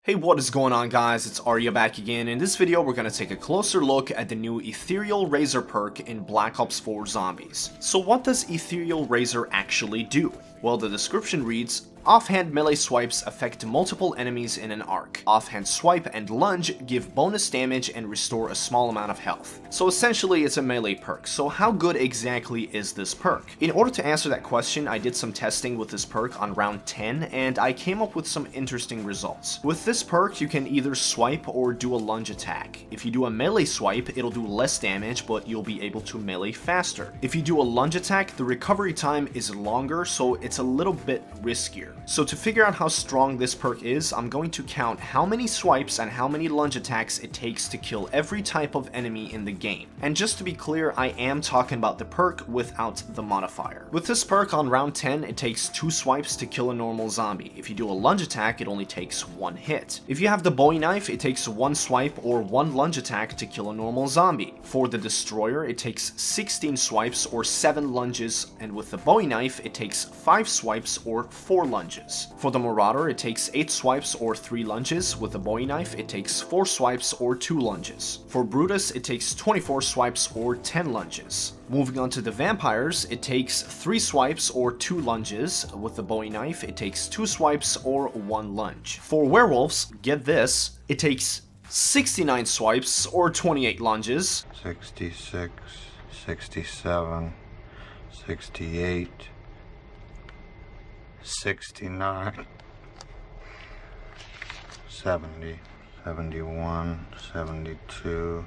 Hey, what is going on, guys? It's Arya back again. In this video, we're going to take a closer look at the new Ethereal Razor perk in Black Ops 4 Zombies. So what does Ethereal Razor actually do? Well, the description reads, offhand melee swipes affect multiple enemies in an arc. Offhand swipe and lunge give bonus damage and restore a small amount of health. So essentially it's a melee perk. So how good exactly is this perk? In order to answer that question, I did some testing with this perk on round 10 and I came up with some interesting results. With this perk, you can either swipe or do a lunge attack. If you do a melee swipe, it'll do less damage, but you'll be able to melee faster. If you do a lunge attack, the recovery time is longer, so it's a little bit riskier. So to figure out how strong this perk is, I'm going to count how many swipes and how many lunge attacks it takes to kill every type of enemy in the game. And just to be clear, I am talking about the perk without the modifier. With this perk on round 10, it takes 2 swipes to kill a normal zombie. If you do a lunge attack, it only takes 1 hit. If you have the Bowie knife, it takes 1 swipe or 1 lunge attack to kill a normal zombie. For the destroyer, it takes 16 swipes or 7 lunges, and with the Bowie knife, it takes 5 swipes or 4 lunges. For the Marauder, it takes 8 swipes or 3 lunges. With the Bowie knife, it takes 4 swipes or 2 lunges. For Brutus, it takes 24 swipes or 10 lunges. Moving on to the Vampires, it takes 3 swipes or 2 lunges. With the Bowie knife, it takes 2 swipes or 1 lunge. For Werewolves, get this, it takes 69 swipes or 28 lunges. 66, 67, 68, 69, 70, 71, 72,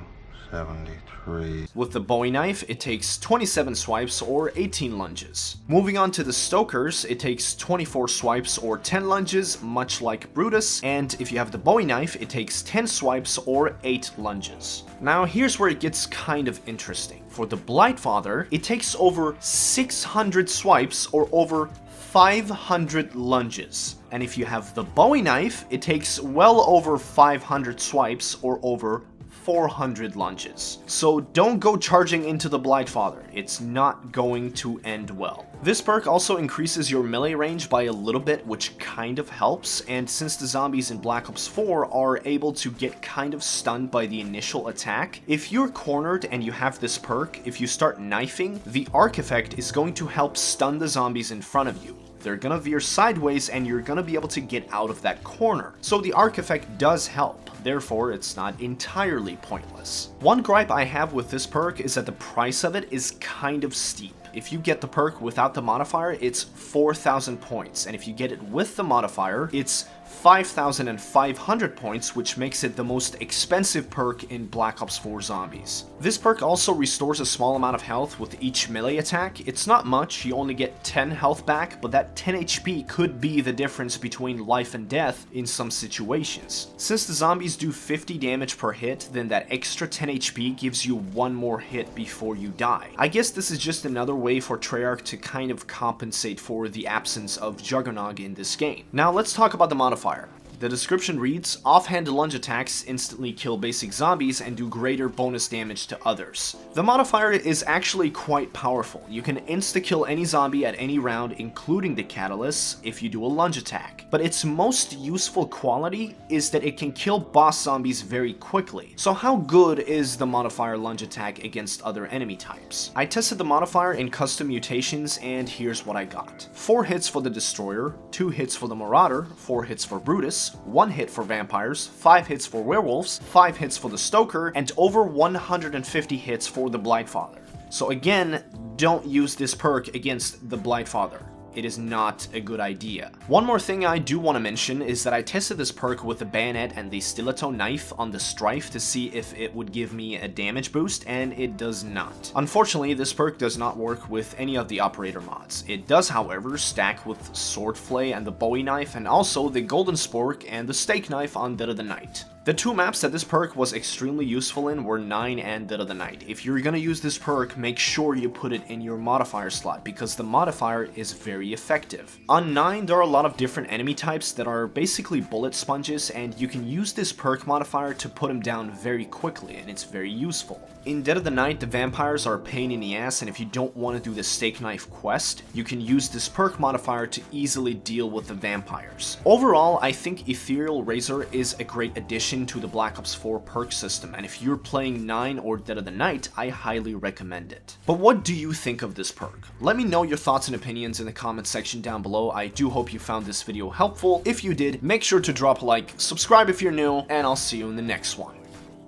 73. With the Bowie knife, it takes 27 swipes or 18 lunges. Moving on to the Stokers, it takes 24 swipes or 10 lunges, much like Brutus, and if you have the Bowie knife, it takes 10 swipes or 8 lunges. Now here's where it gets kind of interesting. For the Blightfather, it takes over 600 swipes or over 500 lunges. And if you have the Bowie knife, it takes well over 500 swipes or over 400 lunges. So don't go charging into the Blightfather, it's not going to end well. This perk also increases your melee range by a little bit, which kind of helps, and since the zombies in Black Ops 4 are able to get kind of stunned by the initial attack, if you're cornered and you have this perk, if you start knifing, the arc effect is going to help stun the zombies in front of you. They're gonna veer sideways and you're gonna be able to get out of that corner. So the arc effect does help, therefore it's not entirely pointless. One gripe I have with this perk is that the price of it is kind of steep. If you get the perk without the modifier, it's 4,000 points, and if you get it with the modifier, it's 5,500 points, which makes it the most expensive perk in Black Ops 4 Zombies. This perk also restores a small amount of health with each melee attack. It's not much, you only get 10 health back, but that 10 HP could be the difference between life and death in some situations. Since the zombies do 50 damage per hit, then that extra 10 HP gives you 1 more hit before you die. I guess this is just another way for Treyarch to kind of compensate for the absence of Juggernog in this game. Now let's talk about the modifier. The description reads, offhand lunge attacks instantly kill basic zombies and do greater bonus damage to others. The modifier is actually quite powerful. You can insta-kill any zombie at any round, including the catalysts, if you do a lunge attack. But its most useful quality is that it can kill boss zombies very quickly. So how good is the modifier lunge attack against other enemy types? I tested the modifier in custom mutations and here's what I got. 4 hits for the Destroyer, 2 hits for the Marauder, 4 hits for Brutus, 1 hit for Vampires, 5 hits for Werewolves, 5 hits for the Stoker, and over 150 hits for the Blightfather. So again, don't use this perk against the Blightfather. It is not a good idea. One more thing I do want to mention is that I tested this perk with the bayonet and the stiletto knife on the Strife to see if it would give me a damage boost, and it does not. Unfortunately, this perk does not work with any of the operator mods. It does, however, stack with Swordflay and the Bowie knife, and also the Golden Spork and the Steak knife on Dead of the Night. The 2 maps that this perk was extremely useful in were 9 and Dead of the Night. If you're gonna use this perk, make sure you put it in your modifier slot, because the modifier is very very effective. On 9, there are a lot of different enemy types that are basically bullet sponges, and you can use this perk modifier to put them down very quickly, and it's very useful. In Dead of the Night, the vampires are a pain in the ass, and if you don't want to do the steak knife quest, you can use this perk modifier to easily deal with the vampires. Overall, I think Ethereal Razor is a great addition to the Black Ops 4 perk system, and if you're playing 9 or Dead of the Night, I highly recommend it. But what do you think of this perk? Let me know your thoughts and opinions in the comment section down below. I do hope you found this video helpful. If you did, make sure to drop a like, subscribe if you're new, and I'll see you in the next one.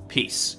Peace.